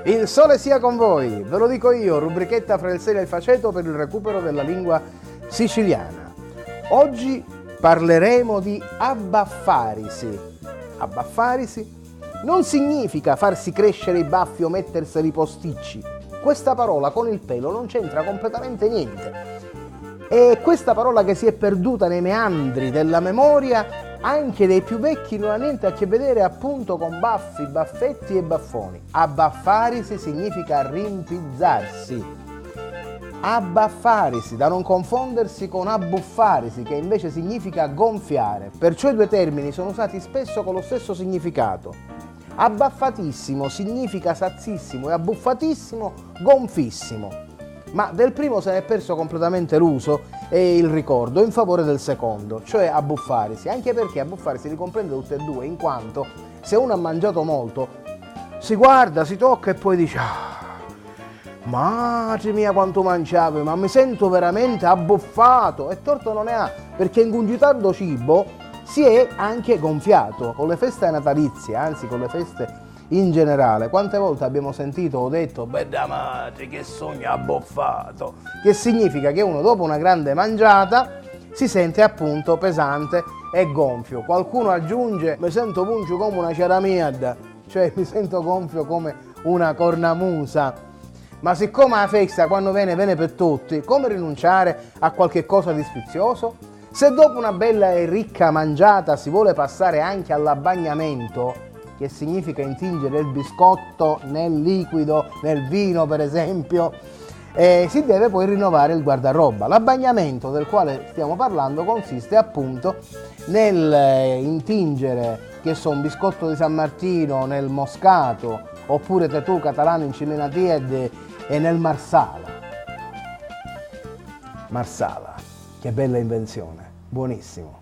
Il sole sia con voi, ve lo dico io, rubrichetta fra il sele e il faceto per il recupero della lingua siciliana. Oggi parleremo di abbaffarisi. Abbaffarisi non significa farsi crescere i baffi o metterseli posticci. Questa parola con il pelo non c'entra completamente niente. E questa parola che si è perduta nei meandri della memoria anche dei più vecchi non ha niente a che vedere appunto con baffi, baffetti e baffoni. Abbaffarisi significa rimpizzarsi. Abbaffarisi, da non confondersi con abbuffarisi, che invece significa gonfiare. Perciò i due termini sono usati spesso con lo stesso significato. Abbaffatissimo significa sazzissimo e abbuffatissimo gonfissimo. Ma del primo se ne è perso completamente l'uso e il ricordo in favore del secondo, cioè abbuffarisi, anche perché abbuffarisi li comprende tutte e due, in quanto se uno ha mangiato molto si guarda, si tocca e poi dice madre mia quanto mangiavo, ma mi sento veramente abbuffato, e torto non ne ha, perché ingurgitando cibo si è anche gonfiato. Con le feste natalizie, anzi con le feste in generale, quante volte abbiamo sentito o detto bella madre che sogno abboffato, che significa che uno dopo una grande mangiata si sente appunto pesante e gonfio. Qualcuno aggiunge mi sento gonfio come una ceramiad, cioè mi sento gonfio come una cornamusa. Ma siccome la festa quando viene per tutti, come rinunciare a qualche cosa di sfizioso? Se dopo una bella e ricca mangiata si vuole passare anche all'abbagnamento, che significa intingere il biscotto nel liquido, nel vino per esempio, si deve poi rinnovare il guardaroba. L'abbagnamento del quale stiamo parlando consiste appunto nel intingere, che so, un biscotto di San Martino nel moscato, oppure tetù catalano in cimenatied e nel marsala. Marsala, che bella invenzione, buonissimo.